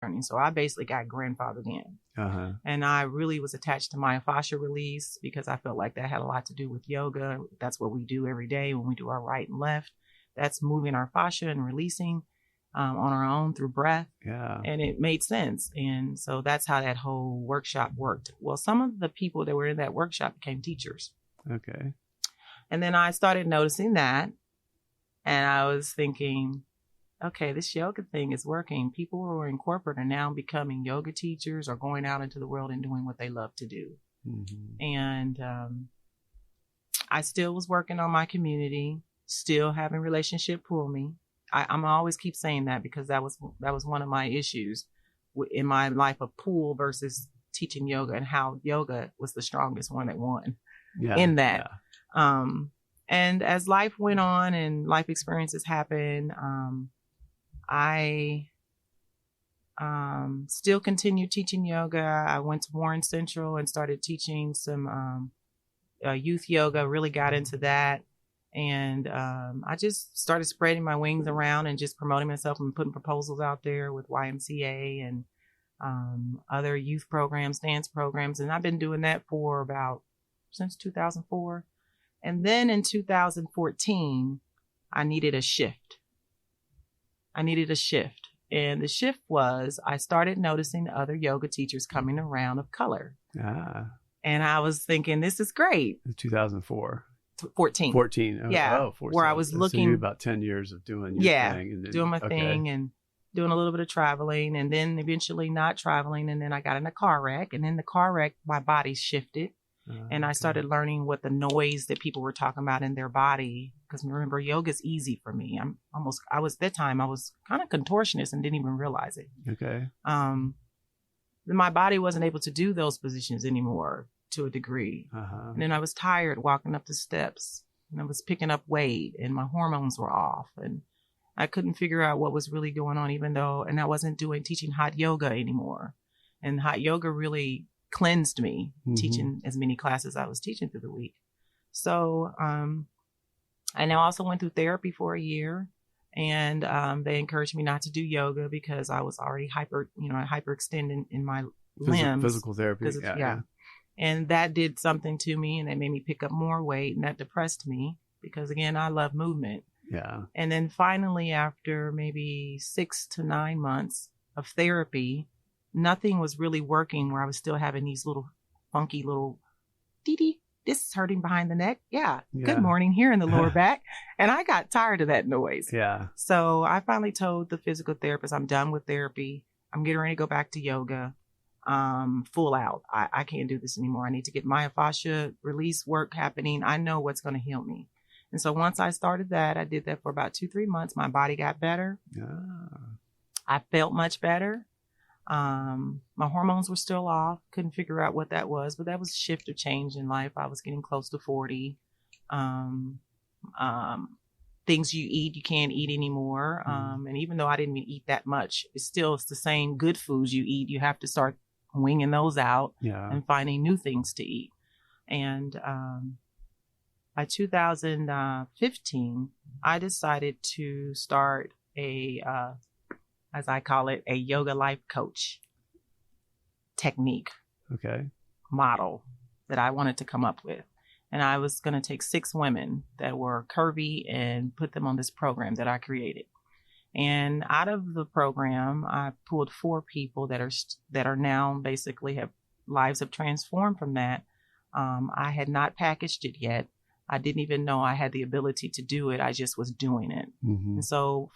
learning. So I basically got grandfathered in. Uh-huh. And I really was attached to my fascia release because I felt like that had a lot to do with yoga. That's what we do every day when we do our right and left. That's moving our fascia and releasing on our own through breath. Yeah. And it made sense. And so that's how that whole workshop worked. Well, some of the people that were in that workshop became teachers. Okay. And then I started noticing that. And I was thinking, okay, this yoga thing is working. People who are in corporate are now becoming yoga teachers or going out into the world and doing what they love to do. Mm-hmm. And I still was working on my community, still having relationship pull me. I'm always keep saying that because that was one of my issues in my life of pull versus teaching yoga, and how yoga was the strongest one that won in that. Yeah. And as life went on and life experiences happened, I still continued teaching yoga. I went to Warren Central and started teaching some youth yoga, really got into that. And I just started spreading my wings around and just promoting myself and putting proposals out there with YMCA and other youth programs, dance programs. And I've been doing that for since 2004. And then in 2014, I needed a shift. And the shift was I started noticing other yoga teachers coming around of color. Ah. And I was thinking, this is great. 2004. 14. 14. Oh, yeah. 14. Where I was looking. So you about 10 years of doing your thing. And then, doing my thing and doing a little bit of traveling, and then eventually not traveling. And then I got in a car wreck, and in the car wreck, my body shifted. And I started learning what the noise that people were talking about in their body. Because remember, yoga is easy for me. I was kind of contortionist and didn't even realize it. Okay. My body wasn't able to do those positions anymore to a degree. Uh-huh. And then I was tired walking up the steps, and I was picking up weight, and my hormones were off, and I couldn't figure out what was really going on, and I wasn't teaching hot yoga anymore. And hot yoga really cleansed me, teaching as many classes I was teaching through the week. So, I now also went through therapy for a year, and they encouraged me not to do yoga because I was already hyperextended in my limbs. Physical therapy. Yeah. And that did something to me, and it made me pick up more weight, and that depressed me because, again, I love movement. Yeah. And then finally, after maybe 6 to 9 months of therapy, nothing was really working, where I was still having these little funky little dee-dee. This is hurting behind the neck. Yeah. Good morning here in the lower back. And I got tired of that noise. Yeah. So I finally told the physical therapist, I'm done with therapy. I'm getting ready to go back to yoga. Full out. I can't do this anymore. I need to get my fascia release work happening. I know what's going to heal me. And so once I started that, I did that for about 2-3 months. My body got better. I felt much better. My hormones were still off. Couldn't figure out what that was, but that was a shift of change in life. I was getting close to 40. Things you eat, you can't eat anymore. And even though I didn't even eat that much, it's the same good foods you eat. You have to start winging those out and finding new things to eat. And, by 2015, I decided to start as I call it, a yoga life coach technique model that I wanted to come up with. And I was going to take 6 women that were curvy and put them on this program that I created. And out of the program, I pulled 4 people that are now basically lives have transformed from that. I had not packaged it yet. I didn't even know I had the ability to do it. I just was doing it. And so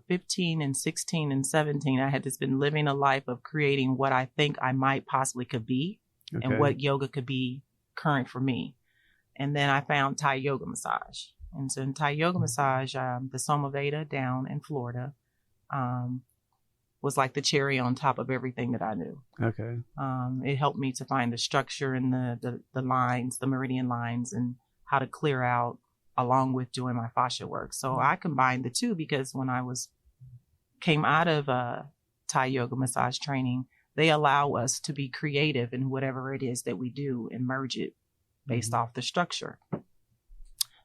15 and 16 and 17, I had just been living a life of creating what I think I might possibly could be and what yoga could be current for me. And then I found Thai yoga massage. And so in Thai yoga massage, the Somaveda down in Florida was like the cherry on top of everything that I knew. It helped me to find the structure and the lines, the meridian lines, and how to clear out along with doing my fascia work. So I combined the two because when I came out of Thai yoga massage training, they allow us to be creative in whatever it is that we do and merge it based off the structure.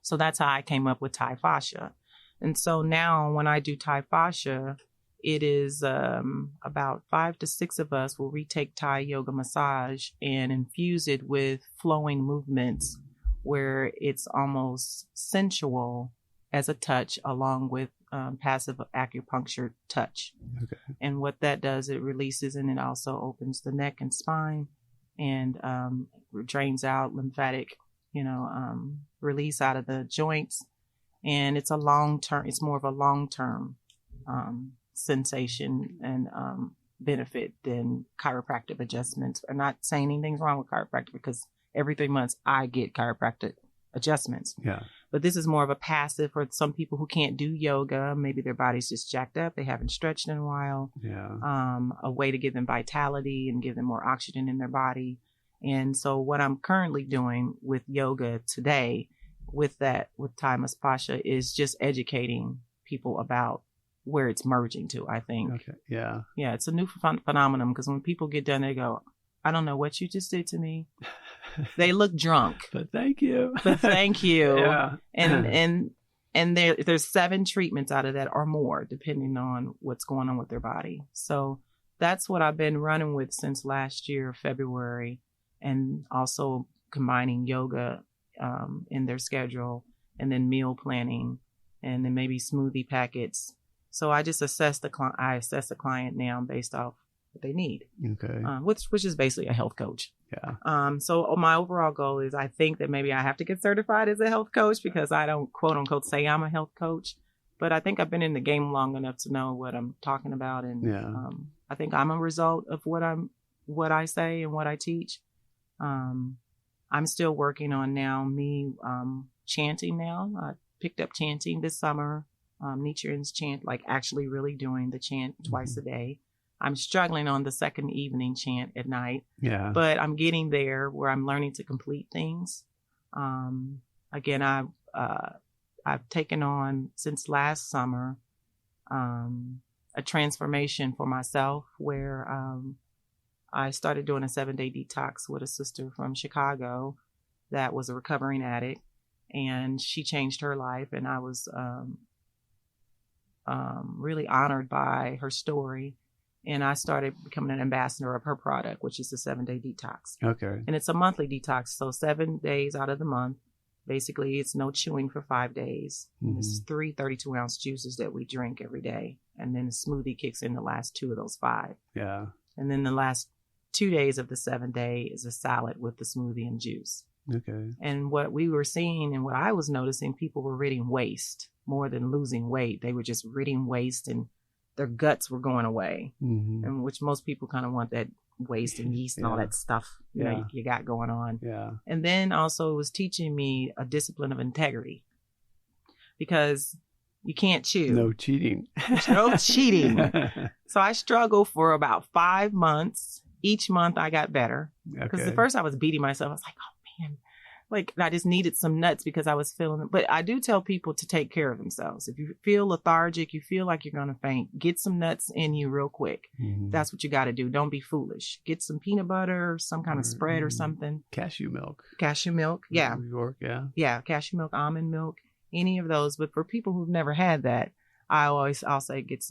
So that's how I came up with Thai fascia. And so now when I do Thai fascia, it is about 5 to 6 of us will retake Thai yoga massage and infuse it with flowing movements where it's almost sensual as a touch along with passive acupuncture touch. Okay. And what that does, it releases and it also opens the neck and spine and drains out lymphatic, release out of the joints. And it's it's more of a long-term sensation and benefit than chiropractic adjustments. I'm not saying anything's wrong with chiropractic because every 3 months I get chiropractic adjustments. Yeah. But this is more of a passive for some people who can't do yoga. Maybe their body's just jacked up. They haven't stretched in a while. Yeah. A way to give them vitality and give them more oxygen in their body. And so what I'm currently doing with yoga today with Thai Pasha is just educating people about where it's merging to, I think. Okay. Yeah. Yeah, it's a new phenomenon because when people get done, they go, I don't know what you just did to me. They look drunk. But thank you. Yeah. And And there's 7 treatments out of that or more, depending on what's going on with their body. So that's what I've been running with since last year, February, and also combining yoga in their schedule and then meal planning and then maybe smoothie packets. So I just assess the client now based off what they need. Okay. Which is basically a health coach. Yeah. So my overall goal is I think that maybe I have to get certified as a health coach because I don't quote unquote say I'm a health coach, but I think I've been in the game long enough to know what I'm talking about. And I think I'm a result of what I say and what I teach. I'm still working on now chanting now. I picked up chanting this summer. Nichiren's chant, like actually really doing the chant twice a day. I'm struggling on the second evening chant at night. Yeah. But I'm getting there where I'm learning to complete things. Again, I've taken on since last summer a transformation for myself where I started doing a 7-day detox with a sister from Chicago that was a recovering addict, and she changed her life, and I was really honored by her story. And I started becoming an ambassador of her product, which is the 7-day detox. Okay. And it's a monthly detox. So 7 days out of the month, basically it's no chewing for 5 days. Mm-hmm. It's 3 32-ounce juices that we drink every day. And then a smoothie kicks in the last 2 of those 5. Yeah. And then the last 2 days of the 7-day is a salad with the smoothie and juice. Okay. And what we were seeing and what I was noticing, people were ridding waste more than losing weight. They were just ridding waste and their guts were going away, and which most people kind of want that waste and yeast and all that stuff you got going on. Yeah. And then also it was teaching me a discipline of integrity because you can't chew. No cheating. No cheating. So I struggled for about 5 months. Each month I got better because at first I was beating myself. I was like, oh man. Like I just needed some nuts because I was feeling it. But I do tell people to take care of themselves. If you feel lethargic, you feel like you're going to faint, get some nuts in you real quick. Mm-hmm. That's what you got to do. Don't be foolish. Get some peanut butter, some kind of spread or something. Cashew milk. Yeah. New York. Yeah. Yeah. Cashew milk, almond milk, any of those. But for people who've never had that, I'll say get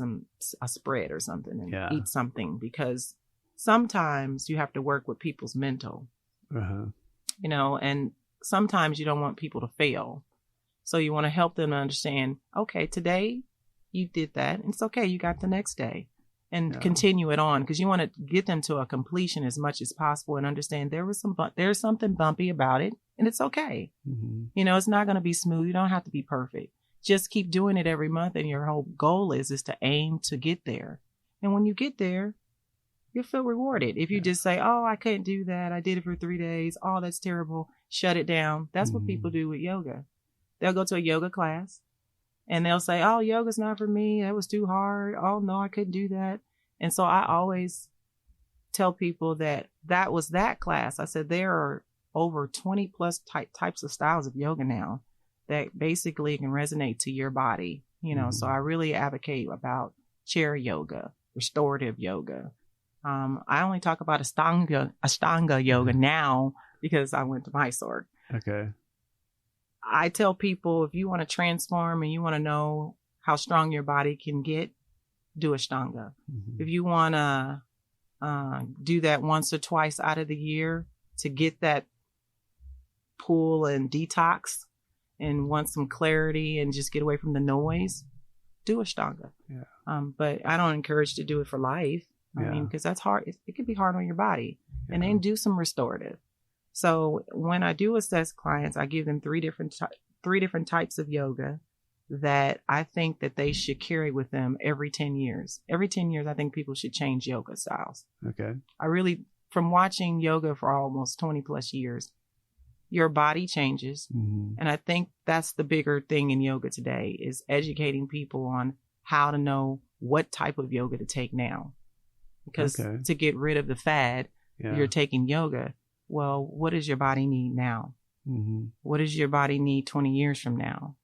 a spread or something and eat something because sometimes you have to work with people's mental, and sometimes you don't want people to fail. So you want to help them understand, okay, today you did that. And it's okay. You got the next day and continue it on because you want to get them to a completion as much as possible and understand there's something bumpy about it and it's okay. Mm-hmm. It's not going to be smooth. You don't have to be perfect. Just keep doing it every month. And your whole goal is to aim to get there. And when you get there, you'll feel rewarded. If you just say, oh, I couldn't do that. I did it for 3 days. Oh, that's terrible. Shut it down. That's what people do with yoga. They'll go to a yoga class and they'll say, oh, yoga's not for me. That was too hard. Oh, no, I couldn't do that. And so I always tell people that was that class. I said, there are over 20 plus types of styles of yoga now that basically can resonate to your body. So I really advocate about chair yoga, restorative yoga. I only talk about Ashtanga yoga now because I went to Mysore. Okay. I tell people if you want to transform and you want to know how strong your body can get, do Ashtanga. If you want to do that once or twice out of the year to get that pull and detox and want some clarity and just get away from the noise, do Ashtanga. Yeah. But I don't encourage to do it for life. I mean, because that's hard. It can be hard on your body. Yeah. And then do some restorative. So when I do assess clients, I give them three different types of yoga that I think that they should carry with them every 10 years. Every 10 years, I think people should change yoga styles. Okay. From watching yoga for almost 20 plus years, your body changes. And I think that's the bigger thing in yoga today is educating people on how to know what type of yoga to take now. Because to get rid of the fad, you're taking yoga. Well, what does your body need now? What does your body need 20 years from now?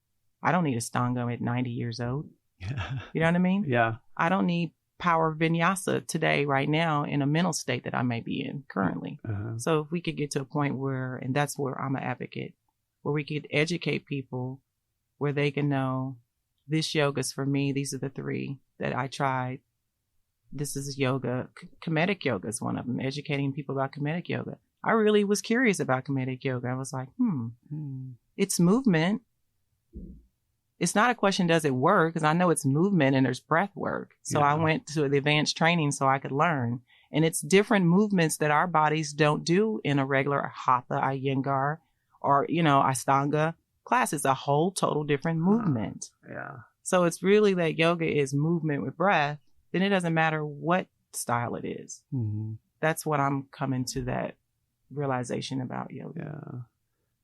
I don't need Ashtanga at 90 years old. Yeah. You know what I mean? Yeah. I don't need power vinyasa today, right now, in a mental state that I may be in currently. So if we could get to a point where, and that's where I'm an advocate, where we could educate people where they can know this yoga's for me. These are the three that I tried. This is yoga. Comedic yoga is one of them. Educating people about comedic yoga. I really was curious about comedic yoga. I was like, it's movement. It's not a question, does it work? Because I know it's movement and there's breath work. So I went to the advanced training so I could learn. And it's different movements that our bodies don't do in a regular Hatha, Iyengar, or, Ashtanga class. It's a whole total different movement. Yeah. So it's really that yoga is movement with breath. Then it doesn't matter what style it is. That's what I'm coming to that realization about yoga. Yeah.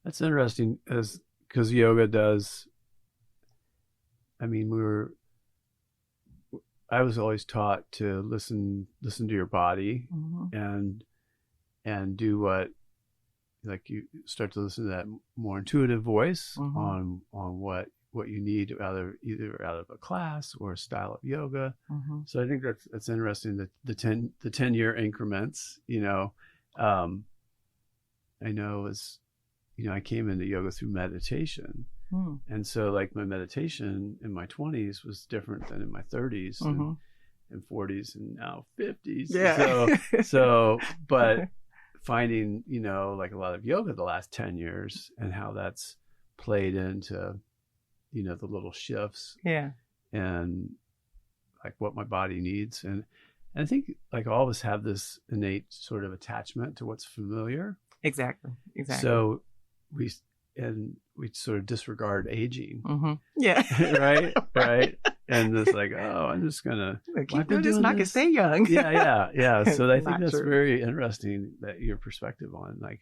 That's interesting because yoga does, I mean, I was always taught to listen to your body and do what, like you start to listen to that more intuitive voice on what you need either out of a class or a style of yoga. So I think that's interesting that the 10-year increments, I know I came into yoga through meditation. And so like my meditation in my 20s was different than in my 30s and 40s and now 50s. Yeah. So, but finding, like a lot of yoga the last 10 years and how that's played into, the little shifts. Yeah. And like what my body needs. And I think like all of us have this innate sort of attachment to what's familiar. Exactly. So we sort of disregard aging. Yeah. Right. And it's like, oh, I'm just gonna keep doing this and I can stay young. Yeah. So I think that's very interesting that your perspective on like,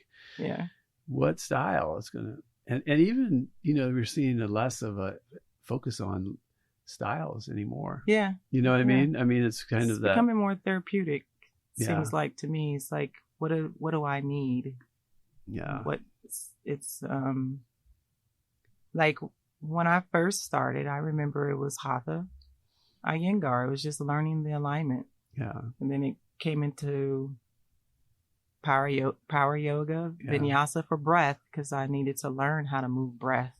what style is gonna, and even we're seeing less of a focus on styles anymore. Yeah. You know what I mean? I mean, it's kind of that becoming more therapeutic. Seems like to me, it's like, what do I need? Yeah. It's like when I first started, I remember it was Hatha, Iyengar. It was just learning the alignment. Yeah. And then it came into power yoga, vinyasa for breath, because I needed to learn how to move breath.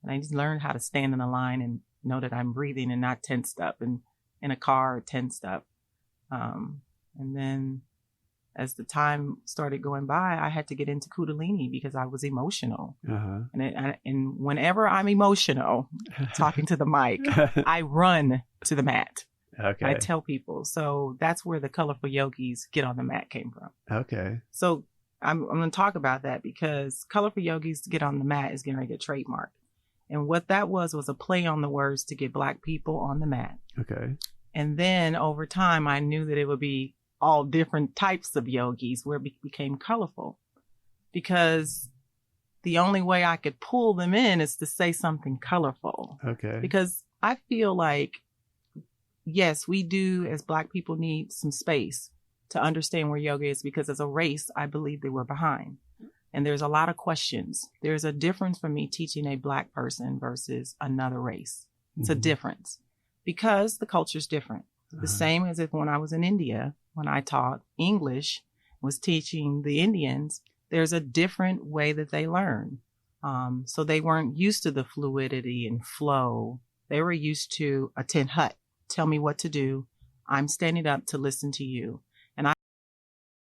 And I just learned how to stand in a line and know that I'm breathing and not tensed up and in a car tensed up. And then as the time started going by, I had to get into Kundalini because I was emotional. And whenever I'm emotional, talking to the mic, I run to the mat. Okay. I tell people. So that's where the colorful yogis get on the mat came from. Okay. So I'm going to talk about that because colorful yogis get on the mat is getting ready to get trademarked. And what that was a play on the words to get Black people on the mat. Okay. And then over time, I knew that it would be all different types of yogis where it became colorful, because the only way I could pull them in is to say something colorful. Okay. Because I feel like, yes, we do as Black people need some space to understand where yoga is, because as a race, I believe that we're behind. And there's a lot of questions. There's a difference for me teaching a Black person versus another race. It's a difference because the culture's different. The same as if when I was in India, when I taught English, was teaching the Indians, there's a different way that they learn. So they weren't used to the fluidity and flow. They were used to a 10 hut, tell me what to do. I'm standing up to listen to you.